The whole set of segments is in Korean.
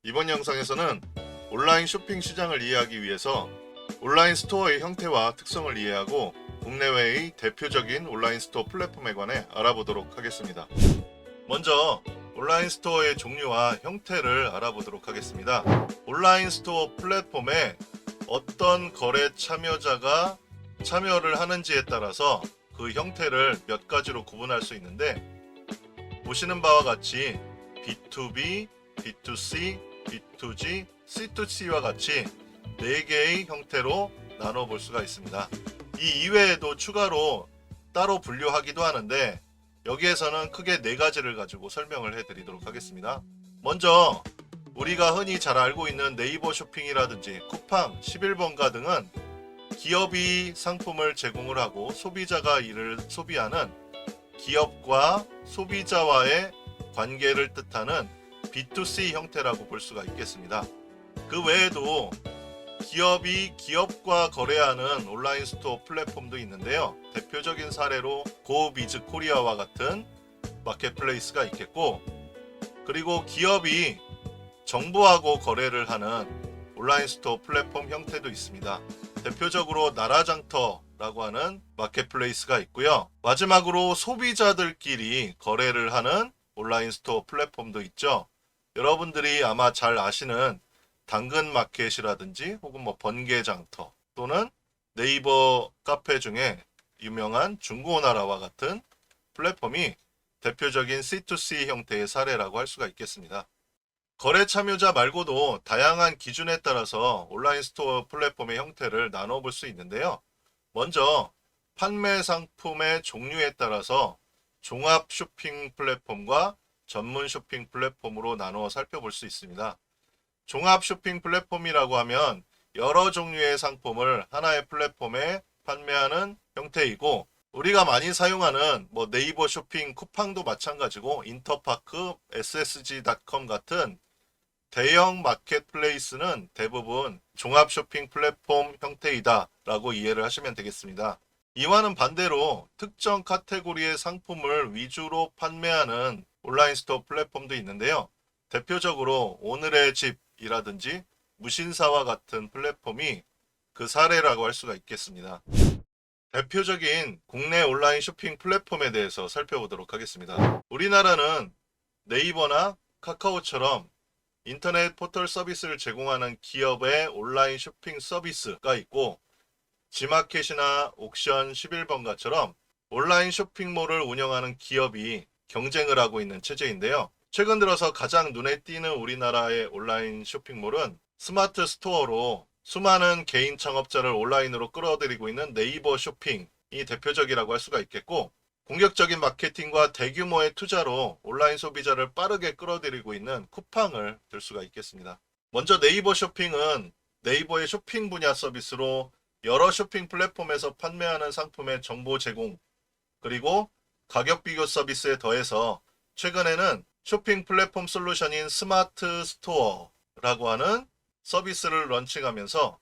이번 영상에서는 온라인 쇼핑 시장을 이해하기 위해서 온라인 스토어의 형태와 특성을 이해하고 국내외의 대표적인 온라인 스토어 플랫폼에 관해 알아보도록 하겠습니다. 먼저 온라인 스토어의 종류와 형태를 알아보도록 하겠습니다. 온라인 스토어 플랫폼에 어떤 거래 참여자가 참여를 하는지에 따라서 그 형태를 몇 가지로 구분할 수 있는데, 보시는 바와 같이 B2B, B2C, B2G, C2C와 같이 4개의 형태로 나눠 볼 수가 있습니다. 이 이외에도 추가로 따로 분류하기도 하는데, 여기에서는 크게 4가지를 가지고 설명을 해드리도록 하겠습니다. 먼저 우리가 흔히 잘 알고 있는 네이버 쇼핑이라든지 쿠팡, 11번가 등은 기업이 상품을 제공을 하고 소비자가 이를 소비하는 기업과 소비자와의 관계를 뜻하는 B2C 형태라고 볼 수가 있겠습니다. 그 외에도 기업이 기업과 거래하는 온라인 스토어 플랫폼도 있는데요. 대표적인 사례로 고비즈 코리아와 같은 마켓플레이스가 있겠고, 그리고 기업이 정부하고 거래를 하는 온라인 스토어 플랫폼 형태도 있습니다. 대표적으로 나라장터라고 하는 마켓플레이스가 있고요. 마지막으로 소비자들끼리 거래를 하는 온라인 스토어 플랫폼도 있죠. 여러분들이 아마 잘 아시는 당근마켓이라든지 혹은 번개장터 또는 네이버 카페 중에 유명한 중고나라와 같은 플랫폼이 대표적인 C2C 형태의 사례라고 할 수가 있겠습니다. 거래 참여자 말고도 다양한 기준에 따라서 온라인 스토어 플랫폼의 형태를 나눠 볼 수 있는데요. 먼저 판매 상품의 종류에 따라서 종합 쇼핑 플랫폼과 전문 쇼핑 플랫폼으로 나누어 살펴볼 수 있습니다. 종합 쇼핑 플랫폼이라고 하면 여러 종류의 상품을 하나의 플랫폼에 판매하는 형태이고, 우리가 많이 사용하는 네이버 쇼핑, 쿠팡도 마찬가지고 인터파크, ssg.com 같은 대형 마켓플레이스는 대부분 종합 쇼핑 플랫폼 형태이다 라고 이해를 하시면 되겠습니다. 이와는 반대로 특정 카테고리의 상품을 위주로 판매하는 온라인 스토어 플랫폼도 있는데요. 대표적으로 오늘의 집이라든지 무신사와 같은 플랫폼이 그 사례라고 할 수가 있겠습니다. 대표적인 국내 온라인 쇼핑 플랫폼에 대해서 살펴보도록 하겠습니다. 우리나라는 네이버나 카카오처럼 인터넷 포털 서비스를 제공하는 기업의 온라인 쇼핑 서비스가 있고, 지마켓이나 옥션 11번가처럼 온라인 쇼핑몰을 운영하는 기업이 경쟁을 하고 있는 체제인데요. 최근 들어서 가장 눈에 띄는 우리나라의 온라인 쇼핑몰은 스마트 스토어로 수많은 개인 창업자를 온라인으로 끌어들이고 있는 네이버 쇼핑이 대표적이라고 할 수가 있겠고, 공격적인 마케팅과 대규모의 투자로 온라인 소비자를 빠르게 끌어들이고 있는 쿠팡을 들 수가 있겠습니다. 먼저 네이버 쇼핑은 네이버의 쇼핑 분야 서비스로 여러 쇼핑 플랫폼에서 판매하는 상품의 정보 제공, 그리고 가격 비교 서비스에 더해서 최근에는 쇼핑 플랫폼 솔루션인 스마트 스토어라고 하는 서비스를 런칭하면서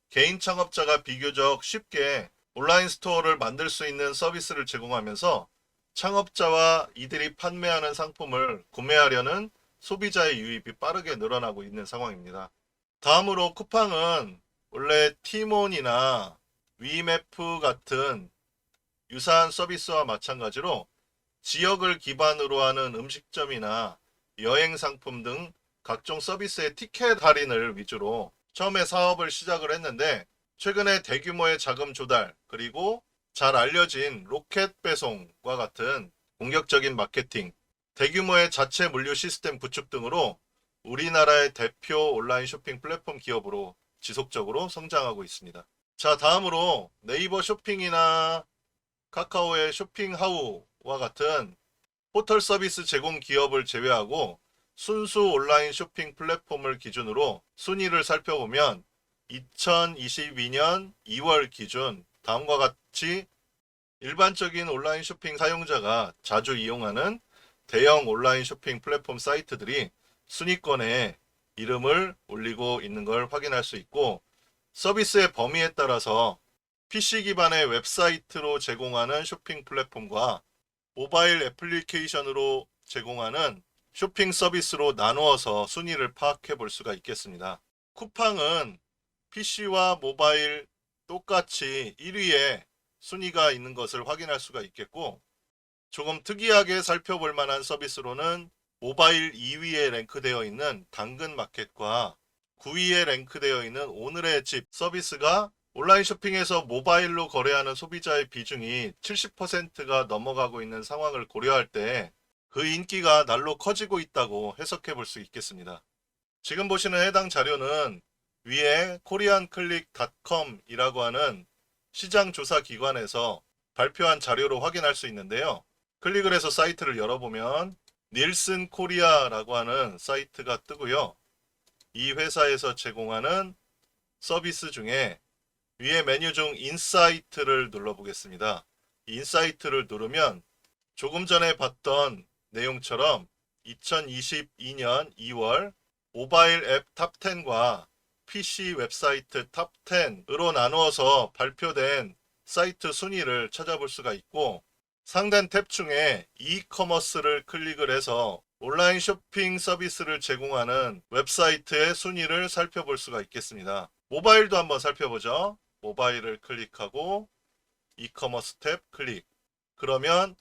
개인 창업자가 비교적 쉽게 온라인 스토어를 만들 수 있는 서비스를 제공하면서 창업자와 이들이 판매하는 상품을 구매하려는 소비자의 유입이 빠르게 늘어나고 있는 상황입니다. 다음으로 쿠팡은 원래 티몬이나 위메프 같은 유사한 서비스와 마찬가지로 지역을 기반으로 하는 음식점이나 여행 상품 등 각종 서비스의 티켓 할인을 위주로 처음에 사업을 시작을 했는데, 최근에 대규모의 자금 조달, 그리고 잘 알려진 로켓 배송과 같은 공격적인 마케팅, 대규모의 자체 물류 시스템 구축 등으로 우리나라의 대표 온라인 쇼핑 플랫폼 기업으로 지속적으로 성장하고 있습니다. 자, 다음으로 네이버 쇼핑이나 카카오의 쇼핑하우와 같은 포털 서비스 제공 기업을 제외하고 순수 온라인 쇼핑 플랫폼을 기준으로 순위를 살펴보면 2022년 2월 기준 다음과 같이 일반적인 온라인 쇼핑 사용자가 자주 이용하는 대형 온라인 쇼핑 플랫폼 사이트들이 순위권에 이름을 올리고 있는 걸 확인할 수 있고, 서비스의 범위에 따라서 PC 기반의 웹사이트로 제공하는 쇼핑 플랫폼과 모바일 애플리케이션으로 제공하는 쇼핑 서비스로 나누어서 순위를 파악해 볼 수가 있겠습니다. 쿠팡은 PC와 모바일 똑같이 1위에 순위가 있는 것을 확인할 수가 있겠고, 조금 특이하게 살펴볼 만한 서비스로는 모바일 2위에 랭크되어 있는 당근마켓과 9위에 랭크되어 있는 오늘의 집 서비스가 온라인 쇼핑에서 모바일로 거래하는 소비자의 비중이 70%가 넘어가고 있는 상황을 고려할 때 그 인기가 날로 커지고 있다고 해석해 볼 수 있겠습니다. 지금 보시는 해당 자료는 위에 koreanclick.com이라고 하는 시장 조사 기관에서 발표한 자료로 확인할 수 있는데요. 클릭을 해서 사이트를 열어보면 닐슨 코리아라고 하는 사이트가 뜨고요. 이 회사에서 제공하는 서비스 중에 위에 메뉴 중 인사이트를 눌러보겠습니다. 인사이트를 누르면 조금 전에 봤던 내용처럼 2022년 2월 모바일 앱 탑10과 PC 웹사이트 탑10으로 나누어서 발표된 사이트 순위를 찾아볼 수가 있고, 상단 탭 중에 이커머스를 클릭을 해서 온라인 쇼핑 서비스를 제공하는 웹사이트의 순위를 살펴볼 수가 있겠습니다. 모바일도 한번 살펴보죠. 모바일을 클릭하고 이커머스 탭 클릭. 그러면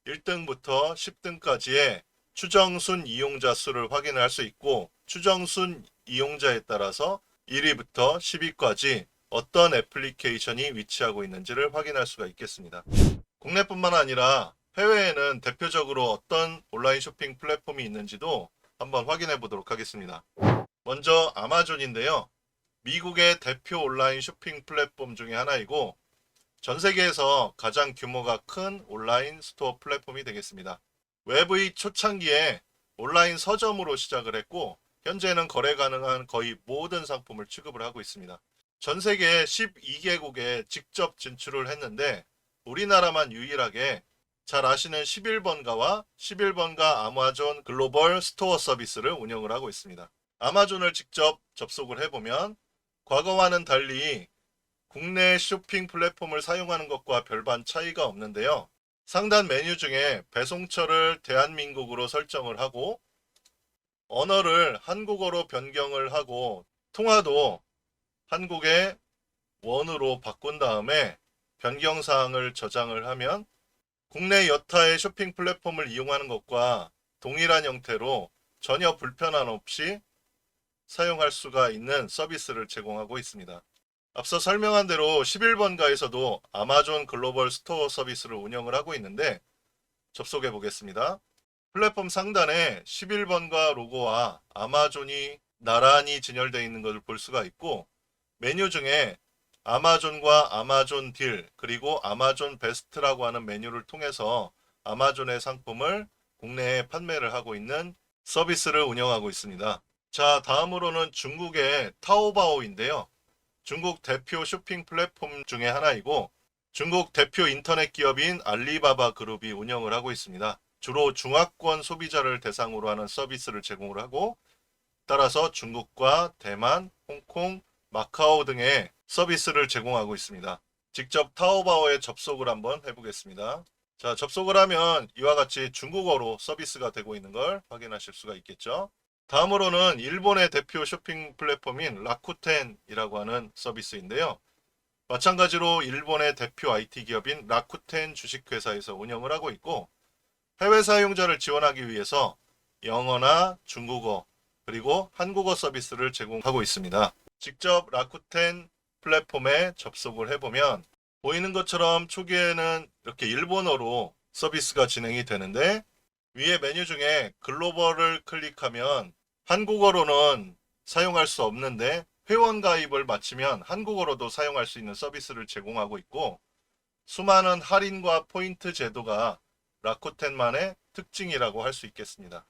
1등부터 10등까지의 추정순 이용자 수를 확인할 수 있고, 추정순 이용자에 따라서 1위부터 10위까지 어떤 애플리케이션이 위치하고 있는지를 확인할 수가 있겠습니다. 국내뿐만 아니라 해외에는 대표적으로 어떤 온라인 쇼핑 플랫폼이 있는지도 한번 확인해 보도록 하겠습니다. 먼저 아마존인데요. 미국의 대표 온라인 쇼핑 플랫폼 중에 하나이고, 전 세계에서 가장 규모가 큰 온라인 스토어 플랫폼이 되겠습니다. 웹의 초창기에 온라인 서점으로 시작을 했고, 현재는 거래 가능한 거의 모든 상품을 취급을 하고 있습니다. 전 세계 12개국에 직접 진출을 했는데, 우리나라만 유일하게 잘 아시는 11번가와 11번가 아마존 글로벌 스토어 서비스를 운영을 하고 있습니다. 아마존을 직접 접속을 해보면 과거와는 달리 국내 쇼핑 플랫폼을 사용하는 것과 별반 차이가 없는데요. 상단 메뉴 중에 배송처를 대한민국으로 설정을 하고, 언어를 한국어로 변경을 하고, 통화도 한국의 원으로 바꾼 다음에 변경사항을 저장을 하면 국내 여타의 쇼핑 플랫폼을 이용하는 것과 동일한 형태로 전혀 불편함 없이 사용할 수가 있는 서비스를 제공하고 있습니다. 앞서 설명한 대로 11번가에서도 아마존 글로벌 스토어 서비스를 운영을 하고 있는데, 접속해 보겠습니다. 플랫폼 상단에 11번가 로고와 아마존이 나란히 진열되어 있는 것을 볼 수가 있고, 메뉴 중에 아마존과 아마존 딜, 그리고 아마존 베스트라고 하는 메뉴를 통해서 아마존의 상품을 국내에 판매를 하고 있는 서비스를 운영하고 있습니다. 자, 다음으로는 중국의 타오바오인데요. 중국 대표 쇼핑 플랫폼 중에 하나이고, 중국 대표 인터넷 기업인 알리바바 그룹이 운영을 하고 있습니다. 주로 중화권 소비자를 대상으로 하는 서비스를 제공을 하고, 따라서 중국과 대만, 홍콩, 마카오 등의 서비스를 제공하고 있습니다. 직접 타오바오에 접속을 한번 해보겠습니다. 자, 접속을 하면 이와 같이 중국어로 서비스가 되고 있는 걸 확인하실 수가 있겠죠. 다음으로는 일본의 대표 쇼핑 플랫폼인 라쿠텐이라고 하는 서비스인데요. 마찬가지로 일본의 대표 IT 기업인 라쿠텐 주식회사에서 운영을 하고 있고, 해외 사용자를 지원하기 위해서 영어나 중국어 그리고 한국어 서비스를 제공하고 있습니다. 직접 라쿠텐 플랫폼에 접속을 해보면 보이는 것처럼 초기에는 이렇게 일본어로 서비스가 진행이 되는데, 위에 메뉴 중에 글로벌을 클릭하면 한국어로는 사용할 수 없는데 회원 가입을 마치면 한국어로도 사용할 수 있는 서비스를 제공하고 있고, 수많은 할인과 포인트 제도가 라쿠텐만의 특징이라고 할 수 있겠습니다.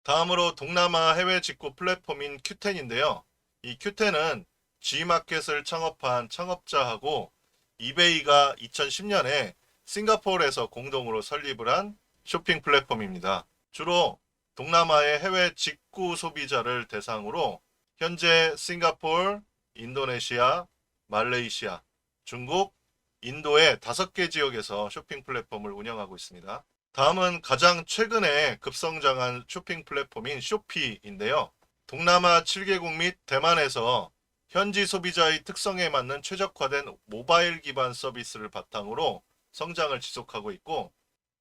다음으로 동남아 해외 직구 플랫폼인 Q10인데요. 이 Q10은 G마켓을 창업한 창업자하고 이베이가 2010년에 싱가포르에서 공동으로 설립을 한 쇼핑 플랫폼입니다. 주로 동남아의 해외 직구 소비자를 대상으로 현재 싱가포르, 인도네시아, 말레이시아, 중국, 인도의 5개 지역에서 쇼핑 플랫폼을 운영하고 있습니다. 다음은 가장 최근에 급성장한 쇼핑 플랫폼인 쇼피인데요. 동남아 7개국 및 대만에서 현지 소비자의 특성에 맞는 최적화된 모바일 기반 서비스를 바탕으로 성장을 지속하고 있고,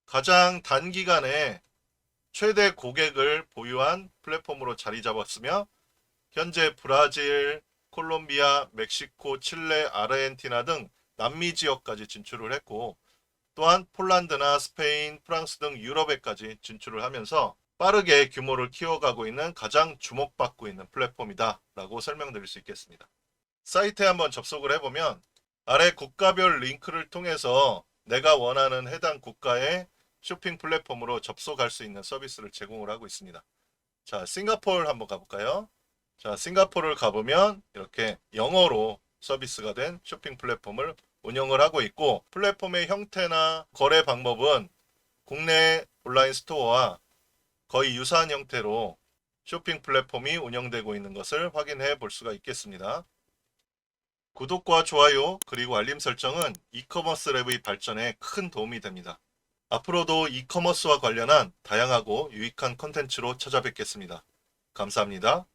가장 단기간에 최대 고객을 보유한 플랫폼으로 자리 잡았으며, 현재 브라질, 콜롬비아, 멕시코, 칠레, 아르헨티나 등 남미 지역까지 진출을 했고, 또한 폴란드나 스페인, 프랑스 등 유럽에까지 진출을 하면서 빠르게 규모를 키워가고 있는 가장 주목받고 있는 플랫폼이다 라고 설명드릴 수 있겠습니다. 사이트에 한번 접속을 해보면 아래 국가별 링크를 통해서 내가 원하는 해당 국가의 쇼핑 플랫폼으로 접속할 수 있는 서비스를 제공을 하고 있습니다. 자, 싱가포르 한번 가볼까요? 자, 싱가포르를 가보면 이렇게 영어로 서비스가 된 쇼핑 플랫폼을 운영을 하고 있고, 플랫폼의 형태나 거래 방법은 국내 온라인 스토어와 거의 유사한 형태로 쇼핑 플랫폼이 운영되고 있는 것을 확인해 볼 수가 있겠습니다. 구독과 좋아요 그리고 알림 설정은 이커머스 랩의 발전에 큰 도움이 됩니다. 앞으로도 이커머스와 관련한 다양하고 유익한 컨텐츠로 찾아뵙겠습니다. 감사합니다.